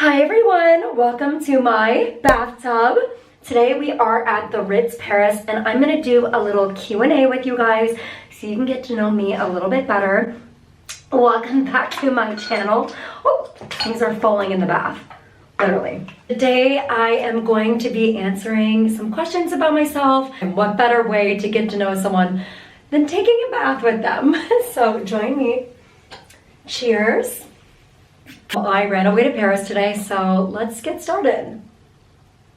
Hi everyone, welcome to my bathtub. Today we are at the Ritz Paris and I'm gonna do a little Q&A with you guys so you can get to know me a little bit better. Welcome back to my channel. Oh, things are falling in the bath, literally. Today I am going to be answering some questions about myself, and what better way to get to know someone than taking a bath with them. So join me. Cheers. I ran away to Paris today, so let's get started.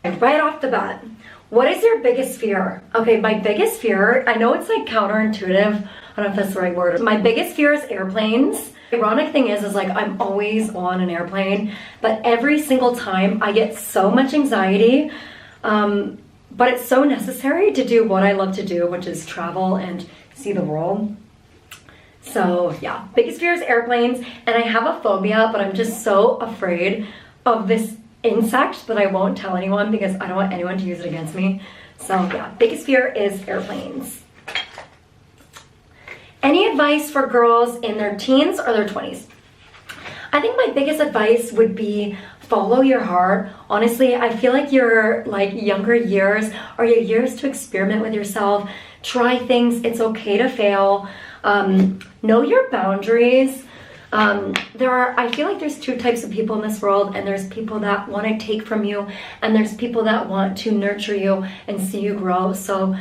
Right off the bat, what is your biggest fear? Okay, my biggest fear, I know it's like counterintuitive, I don't know if that's the right word. My biggest fear is airplanes. The ironic thing is like I'm always on an airplane, but every single time I get so much anxiety, but it's so necessary to do what I love to do, which is travel and see the world. So yeah, biggest fear is airplanes, and I have a phobia, but I'm just so afraid of this insect that I won't tell anyone because I don't want anyone to use it against me. So yeah, biggest fear is airplanes. Any advice for girls in their teens or their 20s? I think my biggest advice would be follow your heart. Honestly, I feel like your younger years are your years to experiment with yourself, try things, it's okay to fail. Know your boundaries. I feel like there's two types of people in this world, and there's people that want to take from you, and there's people that want to nurture you and see you grow. So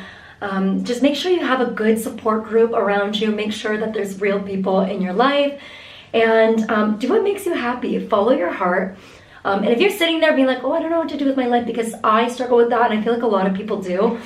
just make sure you have a good support group around you. Make sure that there's real people in your life, and do what makes you happy. Follow your heart. And if you're sitting there being like, oh, I don't know what to do with my life, because I struggle with that, and I feel like a lot of people do,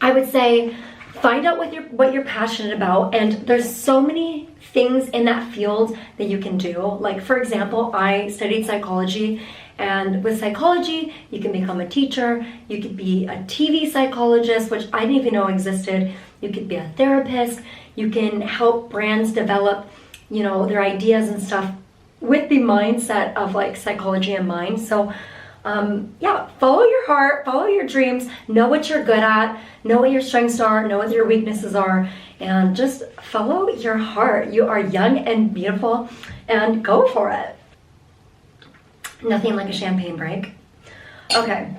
I would say find out what you're passionate about, and there's so many things in that field that you can do. Like, for example, I studied psychology, and with psychology you can become a teacher, you could be a TV psychologist, which I didn't even know existed, you could be a therapist, you can help brands develop, you know, their ideas and stuff with the mindset of like psychology in mind. So yeah, follow your heart, follow your dreams, know what you're good at, know what your strengths are, know what your weaknesses are, and just follow your heart. You are young and beautiful, and go for it. Nothing like a champagne break. Okay.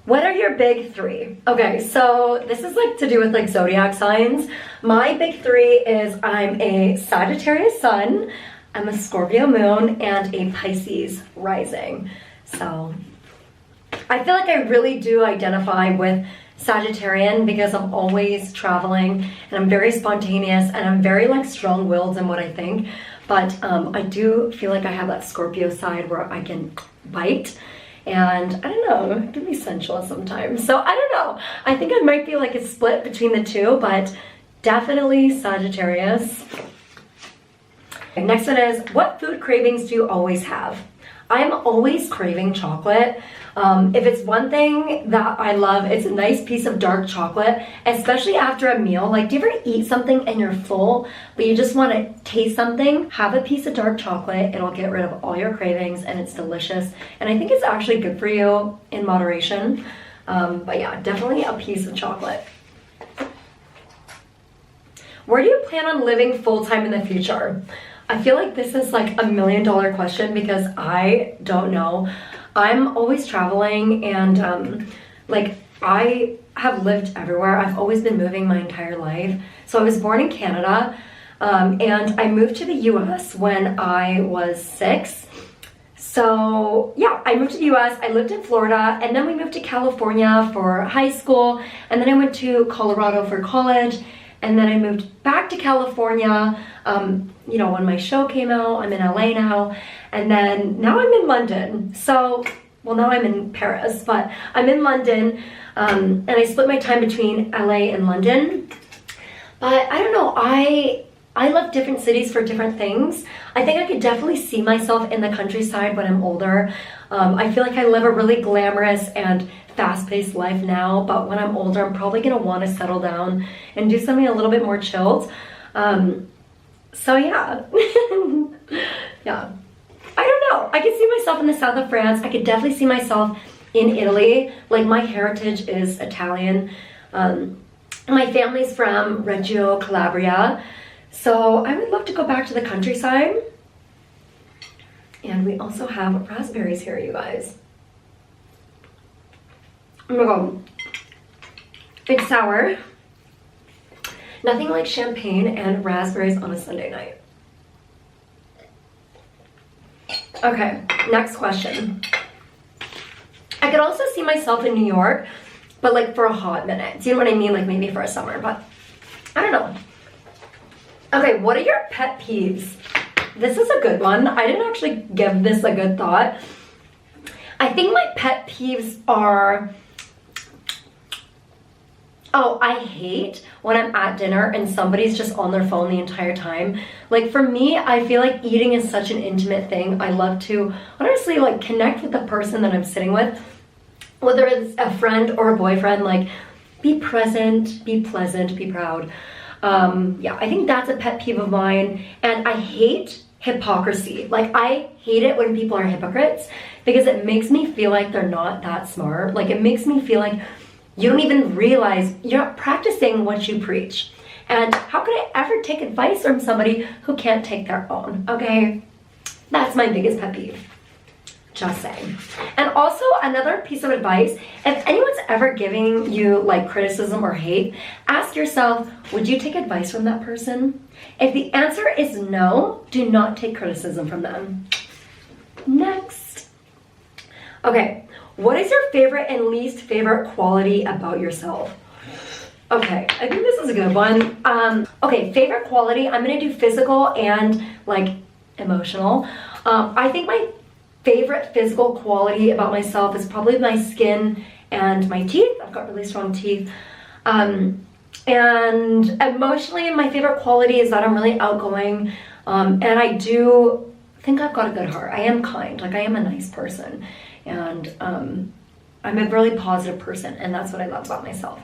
What are your big three? Okay, so this is like to do with like zodiac signs. My big three is I'm a Sagittarius sun, I'm a Scorpio moon, and a Pisces rising. So I feel like I really do identify with Sagittarian because I'm always traveling and I'm very spontaneous and I'm very like strong-willed in what I think. But I do feel like I have that Scorpio side where I can bite, and I don't know, it can be sensual sometimes. So I don't know. I think I might be like a split between the two, but definitely Sagittarius. Next one is, what food cravings do you always have? I'm always craving chocolate. If it's one thing that I love, it's a nice piece of dark chocolate, especially after a meal. Like, do you ever eat something and you're full, but you just want to taste something? Have a piece of dark chocolate. It'll get rid of all your cravings, and it's delicious. And I think it's actually good for you in moderation. But yeah, definitely a piece of chocolate. Where do you plan on living full-time in the future? I feel like this is like $1 million question because I don't know. I'm always traveling, and like I have lived everywhere. I've always been moving my entire life. So I was born in Canada, and I moved to the US when I was 6. So yeah, I moved to the US, I lived in Florida, and then we moved to California for high school, and then I went to Colorado for college, and then I moved back to California, you know, when my show came out. I'm in LA now, and then now I'm in London. So, well, now I'm in Paris, but I'm in London, and I split my time between LA and London. But I don't know, I love different cities for different things. I think I could definitely see myself in the countryside when I'm older. I feel like I live a really glamorous and fast-paced life now, but when I'm older, I'm probably gonna want to settle down and do something a little bit more chilled. So yeah, yeah. I don't know. I could see myself in the south of France. I could definitely see myself in Italy. Like, my heritage is Italian. My family's from Reggio Calabria, so I would love to go back to the countryside. And we also have raspberries here, you guys. Oh my god. It's sour. Nothing like champagne and raspberries on a Sunday night. Okay, next question. I could also see myself in New York, but like for a hot minute. Do you know what I mean? Like maybe for a summer, but I don't know. Okay, what are your pet peeves? This is a good one. I didn't actually give this a good thought. I think my pet peeves are, oh, I hate when I'm at dinner and somebody's just on their phone the entire time. Like for me, I feel like eating is such an intimate thing. I love to honestly like connect with the person that I'm sitting with, whether it's a friend or a boyfriend. Like be present, be pleasant, be proud. Yeah, I think that's a pet peeve of mine. And I hate hypocrisy. Like I hate it when people are hypocrites because it makes me feel like they're not that smart. Like it makes me feel like you don't even realize you're not practicing what you preach. And how could I ever take advice from somebody who can't take their own? Okay, that's my biggest pet peeve. Just saying. And also another piece of advice, if anyone's ever giving you like criticism or hate, ask yourself, would you take advice from that person? If the answer is no, do not take criticism from them. Next. Okay, what is your favorite and least favorite quality about yourself? Okay, I think this is a good one. Okay, favorite quality, I'm gonna do physical and like emotional. I think my favorite physical quality about myself is probably my skin and my teeth. I've got really strong teeth. And emotionally, my favorite quality is that I'm really outgoing. And I do think I've got a good heart. I am kind, like I am a nice person. And I'm a really positive person, and that's what I love about myself.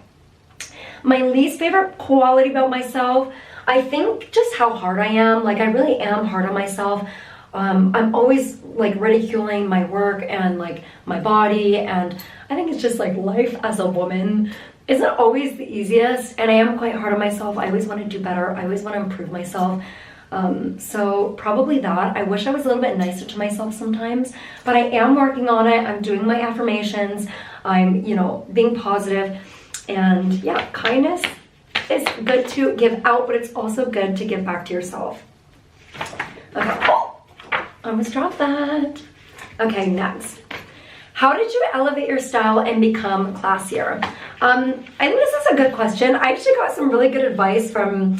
My least favorite quality about myself, I think just how hard I am. Like I really am hard on myself. I'm always like ridiculing my work and like my body, and I think it's just like life as a woman isn't always the easiest, and I am quite hard on myself. I always want to do better. I always want to improve myself. So probably that. I wish I was a little bit nicer to myself sometimes, but I am working on it. I'm doing my affirmations. I'm, you know, being positive, and yeah, kindness is good to give out, but it's also good to give back to yourself. Okay. Oh! I almost dropped that. Okay, next. How did you elevate your style and become classier? I think this is a good question. I actually got some really good advice from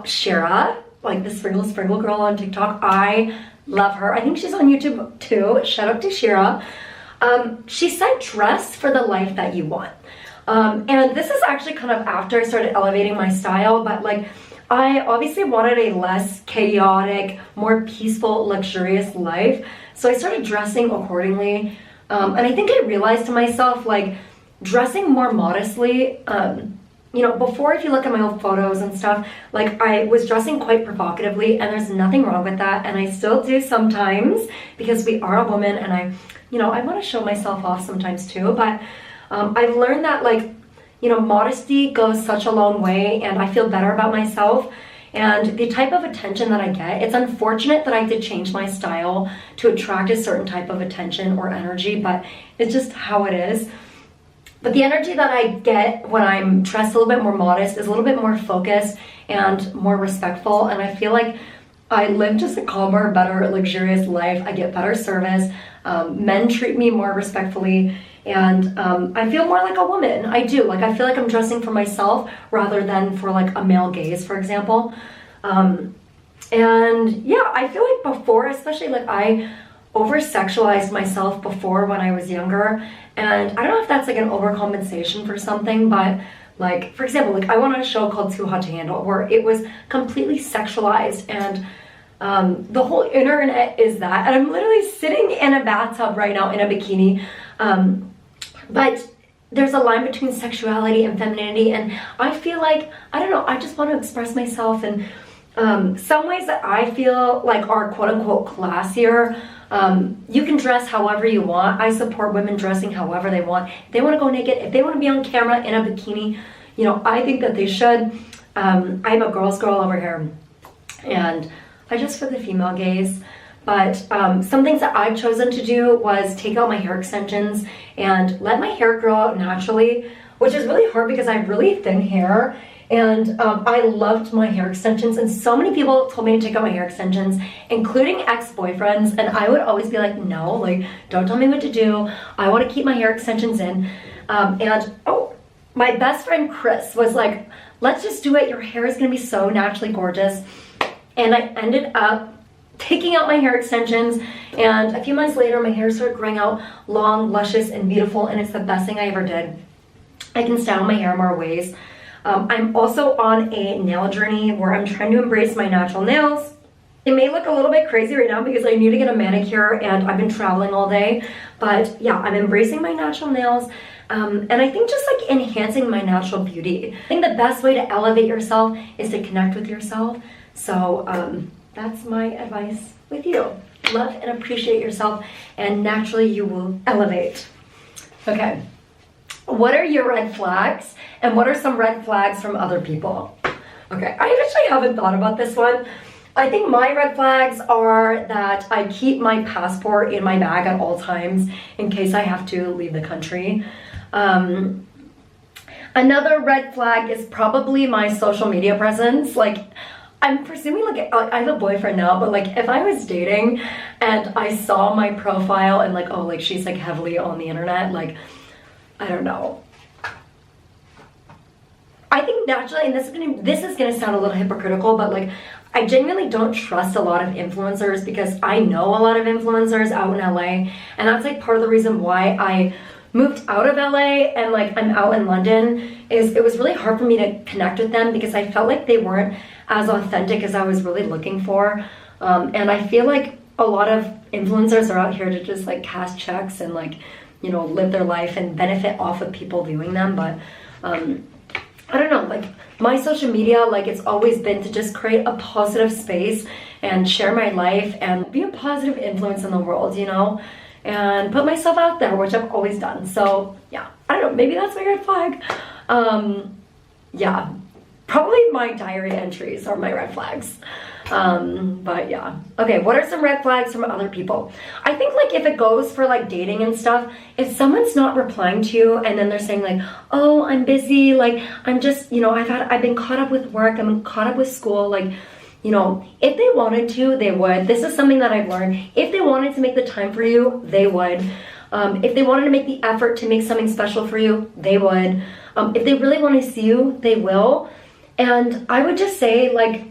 Shira, like the Sprinkle Girl on TikTok. I love her. I think she's on YouTube too. Shout out to Shira. She said, dress for the life that you want. And this is actually kind of after I started elevating my style, but like, I obviously wanted a less chaotic, more peaceful, luxurious life. So I started dressing accordingly. And I think I realized to myself, like, dressing more modestly, you know, before, if you look at my old photos and stuff, like, I was dressing quite provocatively, and there's nothing wrong with that. And I still do sometimes, because we are a woman, and I want to show myself off sometimes too. But I've learned that, like, you know, modesty goes such a long way, and I feel better about myself. And the type of attention that I get, it's unfortunate that I did change my style to attract a certain type of attention or energy, but it's just how it is. But the energy that I get when I'm dressed a little bit more modest is a little bit more focused and more respectful, and I feel like I live just a calmer, better, luxurious life. I get better service. Men treat me more respectfully, and I feel more like a woman. I do. Like, I feel like I'm dressing for myself rather than for like a male gaze, for example. And yeah, I feel like before, especially, like, I over-sexualized myself before when I was younger, and I don't know if that's like an overcompensation for something, but like, for example, like I went on a show called Too Hot to Handle where it was completely sexualized, and the whole internet is that, and I'm literally sitting in a bathtub right now in a bikini, but there's a line between sexuality and femininity, and I feel like, I don't know, I just want to express myself in some ways that I feel like are quote-unquote classier. You can dress however you want. I support women dressing however they want. If they want to go naked, if they want to be on camera in a bikini, you know, I think that they should. I'm a girl's girl over here, and I just for the female gaze. But some things that I've chosen to do was take out my hair extensions and let my hair grow out naturally, which is really hard because I have really thin hair. And I loved my hair extensions, and so many people told me to take out my hair extensions, including ex-boyfriends, and I would always be like, no, like, don't tell me what to do. I want to keep my hair extensions in. My best friend Chris was like, let's just do it. Your hair is going to be so naturally gorgeous. And I ended up taking out my hair extensions, and a few months later, my hair started growing out long, luscious, and beautiful, and it's the best thing I ever did. I can style my hair more ways. I'm also on a nail journey where I'm trying to embrace my natural nails. It may look a little bit crazy right now because I need to get a manicure and I've been traveling all day, but yeah, I'm embracing my natural nails. And I think just like enhancing my natural beauty. I think the best way to elevate yourself is to connect with yourself. So that's my advice with you. Love and appreciate yourself, and naturally you will elevate. Okay. What are your red flags, and what are some red flags from other people? Okay, I actually haven't thought about this one. I think my red flags are that I keep my passport in my bag at all times in case I have to leave the country. Another red flag is probably my social media presence. Like, I'm presuming, like, I have a boyfriend now, but like if I was dating and I saw my profile and like, oh, like she's like heavily on the internet, like, I don't know. I think naturally, and this is gonna sound a little hypocritical, but like I genuinely don't trust a lot of influencers because I know a lot of influencers out in LA, and that's like part of the reason why I moved out of LA and like I'm out in London. Is it was really hard for me to connect with them because I felt like they weren't as authentic as I was really looking for. And I feel like a lot of influencers are out here to just like cash checks and like, you know, live their life and benefit off of people viewing them. But I don't know, like my social media, like it's always been to just create a positive space and share my life and be a positive influence in the world, you know, and put myself out there, which I've always done. So yeah, I don't know, maybe that's my red flag. Yeah, probably my diary entries are my red flags. But yeah. Okay, what are some red flags from other people? I think like if it goes for like dating and stuff, if someone's not replying to you and then they're saying like, oh, I'm busy, like I'm just, you know, I've been caught up with work, I'm caught up with school, like, you know, if they wanted to, they would. This is something that I've learned. If they wanted to make the time for you, they would. If they wanted to make the effort to make something special for you, they would. If they really want to see you, they will. And I would just say, like,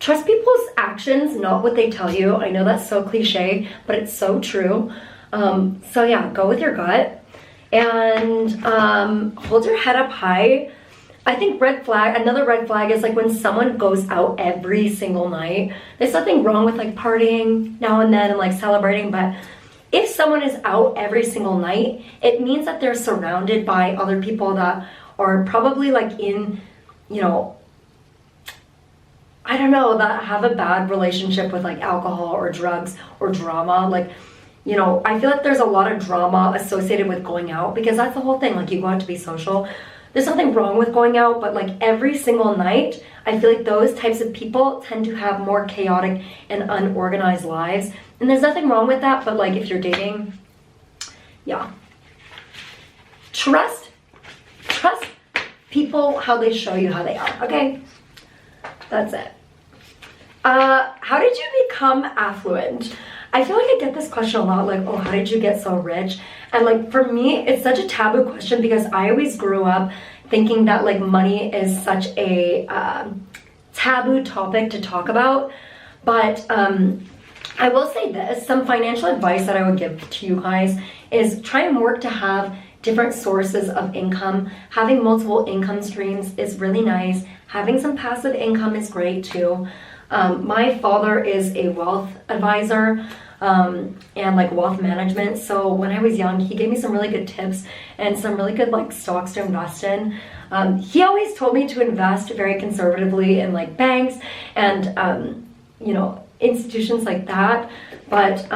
trust people's actions, not what they tell you. I know that's so cliche, but it's so true. So yeah, go with your gut and hold your head up high. I think another red flag is like when someone goes out every single night. There's nothing wrong with like partying now and then and like celebrating, but if someone is out every single night, it means that they're surrounded by other people that are probably like in, you know, I don't know, that have a bad relationship with like alcohol or drugs or drama. Like, you know, I feel like there's a lot of drama associated with going out because that's the whole thing. Like you go out to be social. There's nothing wrong with going out, but like every single night, I feel like those types of people tend to have more chaotic and unorganized lives. And there's nothing wrong with that, but like if you're dating, yeah. Trust people how they show you how they are, okay? That's it. How did you become affluent? I feel like I get this question a lot, like, oh, how did you get so rich? And like, for me, it's such a taboo question because I always grew up thinking that like money is such a taboo topic to talk about. But I will say this, some financial advice that I would give to you guys is try and work to have different sources of income. Having multiple income streams is really nice. Having some passive income is great too. My father is a wealth advisor and like wealth management. So when I was young, he gave me some really good tips and some really good like stocks to invest in. He always told me to invest very conservatively in like banks and, you know, institutions like that. But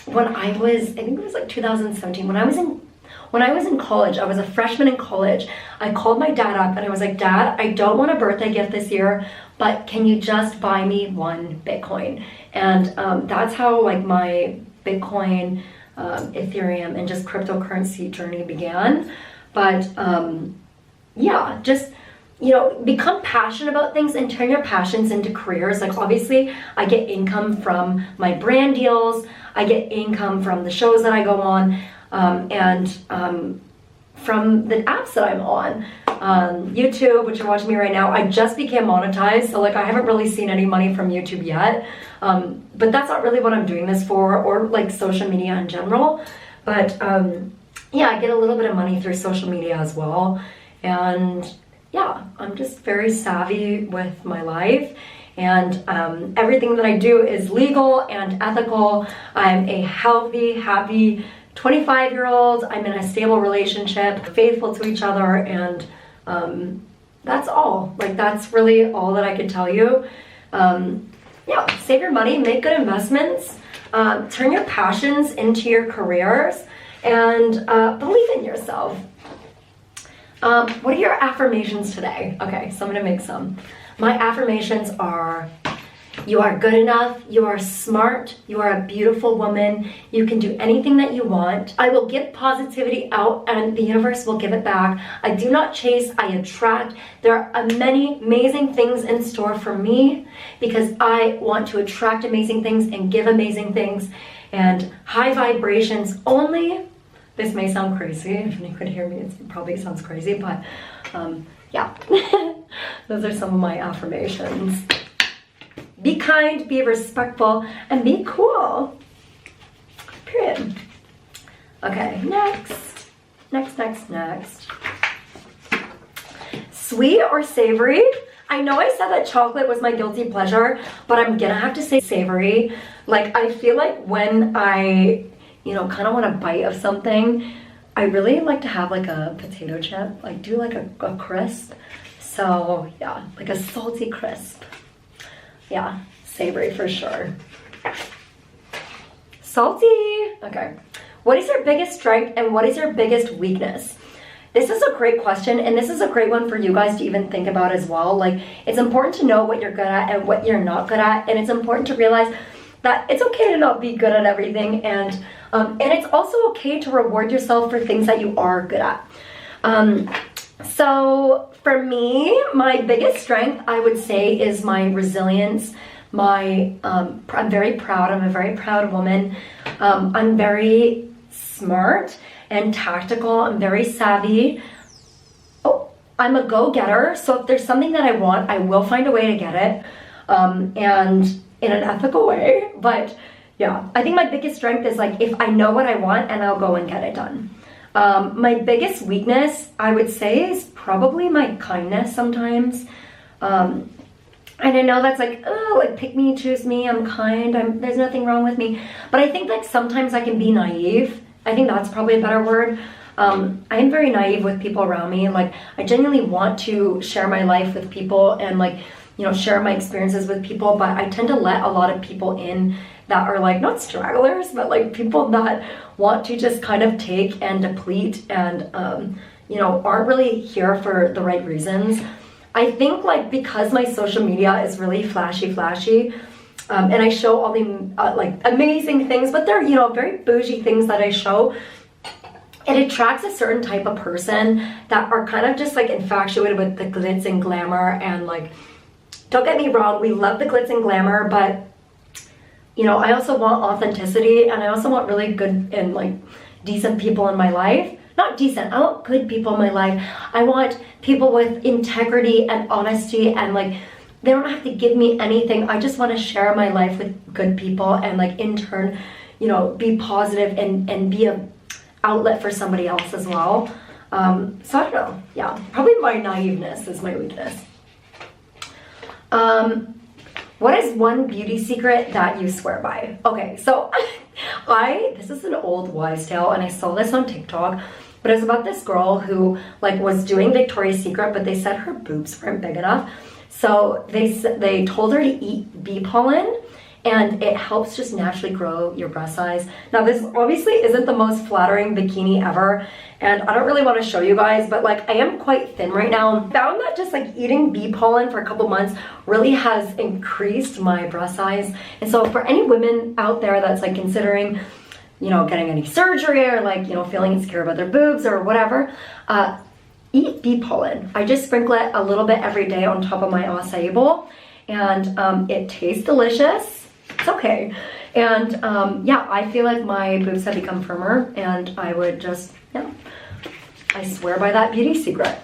when I think it was like 2017, when I was in When I was in college, I was a freshman in college, I called my dad up and I was like, Dad, I don't want a birthday gift this year, but can you just buy me 1 Bitcoin? And that's how like my Bitcoin, Ethereum, and just cryptocurrency journey began. But yeah, just, you know, become passionate about things and turn your passions into careers. Like obviously I get income from my brand deals, I get income from the shows that I go on, and from the apps that I'm on. YouTube, which you're watching me right now, I just became monetized, so like I haven't really seen any money from YouTube yet, but that's not really what I'm doing this for, or like social media in general. But yeah, I get a little bit of money through social media as well. And yeah, I'm just very savvy with my life, and everything that I do is legal and ethical. I'm a healthy, happy 25-year-old. I'm in a stable relationship, faithful to each other, and that's all. Like that's really all that I could tell you. Yeah, save your money, make good investments, turn your passions into your careers, and believe in yourself. What are your affirmations today? Okay, so I'm gonna make some. My affirmations are: you are good enough, you are smart, you are a beautiful woman, you can do anything that you want. I will give positivity out and the universe will give it back. I do not chase, I attract. There are many amazing things in store for me because I want to attract amazing things and give amazing things, and high vibrations only. This may sound crazy. If you could hear me, it probably sounds crazy, but yeah, those are some of my affirmations. Be kind, be respectful, and be cool. Period. Okay, next. Next. Sweet or savory? I know I said that chocolate was my guilty pleasure, but I'm gonna have to say savory. Like, I feel like when I, you know, kind of want a bite of something, I really like to have like a potato chip. Like do like a crisp. So yeah, like a salty crisp. Yeah, savory for sure. Salty. Okay. What is your biggest strength and what is your biggest weakness? This is a great question, and this is a great one for you guys to even think about as well. Like, it's important to know what you're good at and what you're not good at, and it's important to realize that it's okay to not be good at everything, and it's also okay to reward yourself for things that you are good at. So for me, my biggest strength, I would say, is my resilience. I'm very proud. I'm a very proud woman. I'm very smart and tactical. I'm very savvy. Oh, I'm a go-getter. So if there's something that I want, I will find a way to get it, and in an ethical way. But yeah, I think my biggest strength is like if I know what I want and I'll go and get it done. My biggest weakness, I would say, is probably my kindness sometimes. And I know that's like, oh, like pick me, choose me, I'm kind, there's nothing wrong with me. But I think like sometimes I can be naive. I think that's probably a better word. I am very naive with people around me. Like, I genuinely want to share my life with people and like, you know, share my experiences with people, but I tend to let a lot of people in that are like, not stragglers, but like people that want to just kind of take and deplete and, you know, aren't really here for the right reasons. I think like because my social media is really flashy, and I show all the like amazing things, but they're, you know, very bougie things that I show, it attracts a certain type of person that are kind of just like infatuated with the glitz and glamour. And like, don't get me wrong, we love the glitz and glamour, but you know, I also want authenticity, and I also want really good and like decent people in my life. Not decent, I want good people in my life. I want people with integrity and honesty, and like, they don't have to give me anything. I just want to share my life with good people and like in turn, you know, be positive and be a outlet for somebody else as well. So I don't know, yeah, probably my naiveness is my weakness. What is one beauty secret that you swear by? Okay, so this is an old wives' tale, and I saw this on TikTok, but it's about this girl who like was doing Victoria's Secret, but they said her boobs weren't big enough. So they told her to eat bee pollen, and it helps just naturally grow your breast size. Now this obviously isn't the most flattering bikini ever, and I don't really want to show you guys, but like I am quite thin right now. Found that just like eating bee pollen for a couple months really has increased my breast size. And so for any women out there that's like considering, you know, getting any surgery or like, you know, feeling insecure about their boobs or whatever, eat bee pollen. I just sprinkle it a little bit every day on top of my acai bowl, and it tastes delicious. It's okay. And yeah, I feel like my boobs have become firmer, and I would just, yeah, I swear by that beauty secret.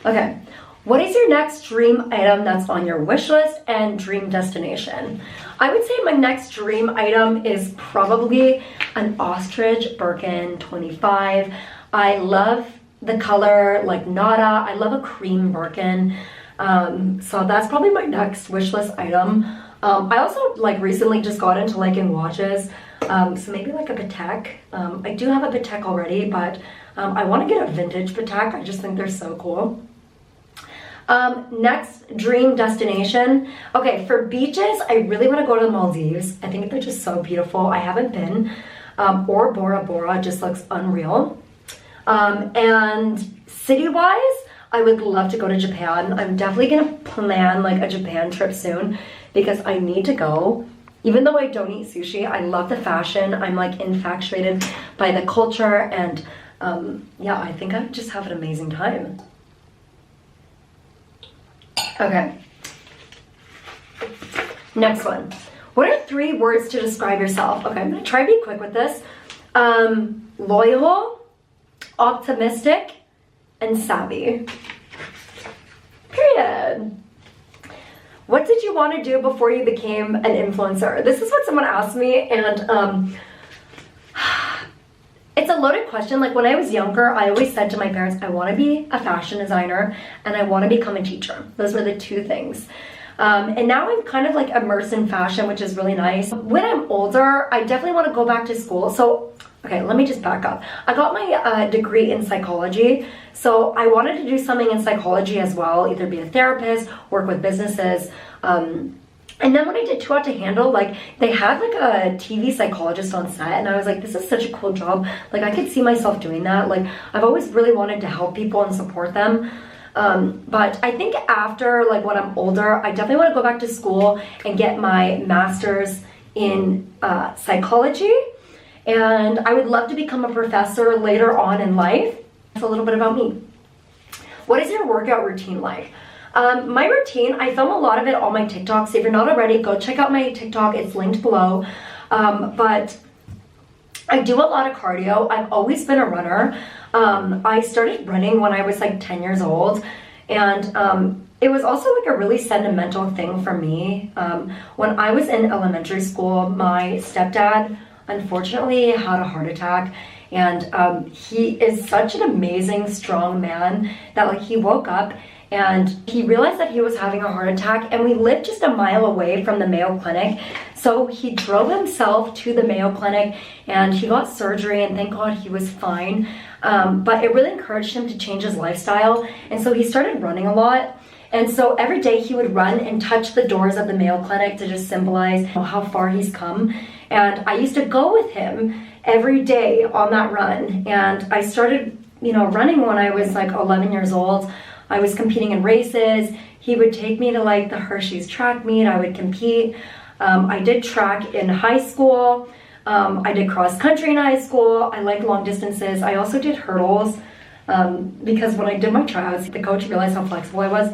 Okay, what is your next dream item that's on your wish list and dream destination? I would say my next dream item is probably an ostrich Birkin 25. I love the color like Nada. I love a cream Birkin. So that's probably my next wish list item. I also like recently just got into liking watches. So maybe like a Patek. I do have a Patek already, but I want to get a vintage Patek. I just think they're so cool. Next dream destination. Okay, for beaches, I really want to go to the Maldives. I think they're just so beautiful. I haven't been. Or Bora Bora just looks unreal. And city-wise, I would love to go to Japan. I'm definitely gonna plan like a Japan trip soon because I need to go. Even though I don't eat sushi, I love the fashion. I'm like infatuated by the culture, and yeah, I think I would just have an amazing time. Okay. Next one. What are 3 words to describe yourself? Okay, I'm gonna try to be quick with this. Loyal, optimistic, and savvy. Period. What did you want to do before you became an influencer? This is what someone asked me, and it's a loaded question. Like when I was younger, I always said to my parents, I want to be a fashion designer and I want to become a teacher. Those were the 2 things. And now I'm kind of like immersed in fashion, which is really nice. When I'm older, I definitely want to go back to school. So, okay, let me just back up. I got my degree in psychology. So I wanted to do something in psychology as well, either be a therapist, work with businesses. And then when I did Too Hot to Handle, like they had like a TV psychologist on set, and I was like, this is such a cool job. Like I could see myself doing that. Like I've always really wanted to help people and support them. But I think after like when I'm older, I definitely want to go back to school and get my master's in psychology. And I would love to become a professor later on in life. That's a little bit about me. What is your workout routine like? My routine, I film a lot of it on my TikTok, so if you're not already, go check out my TikTok, it's linked below. But I do a lot of cardio. I've always been a runner. I started running when I was like 10 years old, and it was also like a really sentimental thing for me. When I was in elementary school, my stepdad unfortunately had a heart attack, and he is such an amazing, strong man that like he woke up and he realized that he was having a heart attack, and we lived just a mile away from the Mayo Clinic. So he drove himself to the Mayo Clinic and he got surgery, and thank God he was fine. But it really encouraged him to change his lifestyle. And so he started running a lot. And so every day he would run and touch the doors of the Mayo Clinic to just symbolize how far he's come. And I used to go with him every day on that run. And I started, running when I was like 11 years old. I was competing in races. He would take me to like the Hershey's track meet. I would compete. I did track in high school. I did cross country in high school. I like long distances. I also did hurdles because when I did my tryouts, the coach realized how flexible I was.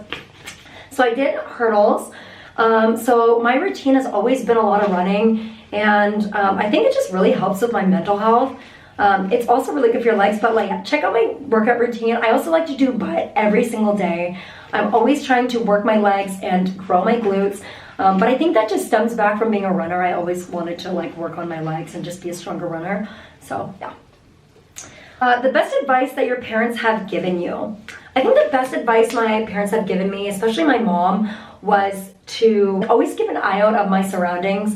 So I did hurdles. So my routine has always been a lot of running, and I think it just really helps with my mental health. It's also really good for your legs, but like check out my workout routine. I also like to do butt every single day. I'm always trying to work my legs and grow my glutes. But I think that just stems back from being a runner. I always wanted to like work on my legs and just be a stronger runner. So yeah. The best advice that your parents have given you. I think the best advice my parents have given me, especially my mom, was to always keep an eye out of my surroundings.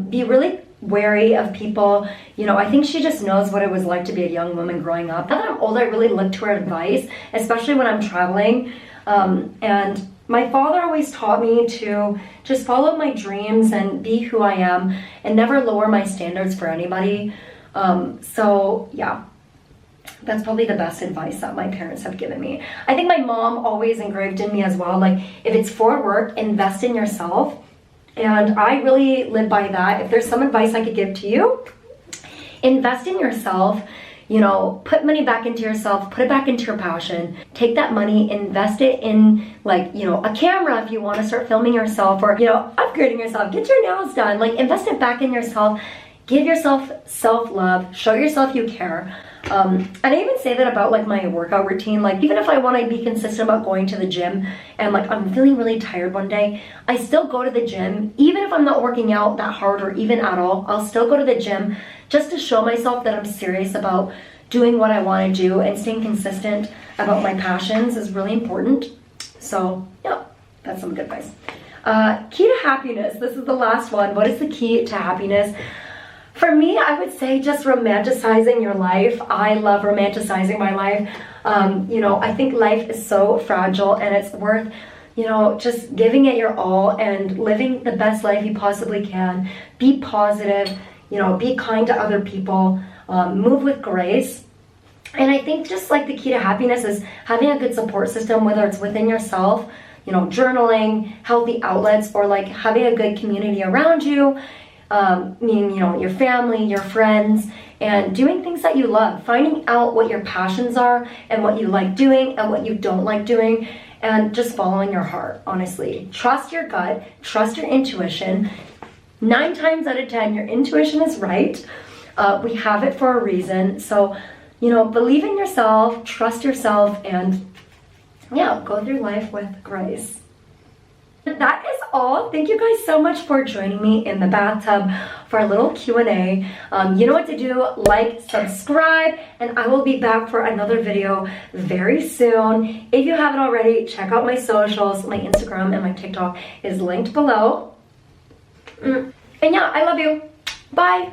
Be really wary of people. I think she just knows what it was like to be a young woman growing up. Now that I'm older, I really look to her advice, especially when I'm traveling. And my father always taught me to just follow my dreams and be who I am and never lower my standards for anybody. So yeah, that's probably the best advice that my parents have given me. I think my mom always engraved in me as well, like if it's for work, invest in yourself. And I really live by that. If there's some advice I could give to you, invest in yourself. You know, put money back into yourself, put it back into your passion. Take that money, invest it in, like, you know, a camera if you want to start filming yourself, or, you know, upgrading yourself, get your nails done. Like, invest it back in yourself. Give yourself self-love, show yourself you care. And I even say that about like my workout routine. Like, even if I want to be consistent about going to the gym and like I'm feeling really tired one day, I still go to the gym. Even if I'm not working out that hard or even at all, I'll still go to the gym just to show myself that I'm serious about doing what I want to do, and staying consistent about my passions is really important. So yeah, that's some good advice. Key to happiness. This is the last one. What is the key to happiness? For me, I would say just romanticizing your life. I love romanticizing my life. You know, I think life is so fragile, and it's worth, you know, just giving it your all and living the best life you possibly can. Be positive, you know, be kind to other people, move with grace. And I think just like the key to happiness is having a good support system, whether it's within yourself, you know, journaling, healthy outlets, or like having a good community around you. Meaning, you know, your family, your friends, and doing things that you love, finding out what your passions are and what you like doing and what you don't like doing, and just following your heart, honestly. Trust your gut, trust your intuition. 9 times out of 10, your intuition is right. We have it for a reason. So, you know, believe in yourself, trust yourself, and yeah, go through life with grace. That is all. Thank you guys so much for joining me in the bathtub for a little Q&A. You know what to do. Like, subscribe, and I will be back for another video very soon. If you haven't already, check out my socials. My Instagram and my TikTok is linked below. And yeah, I love you. Bye.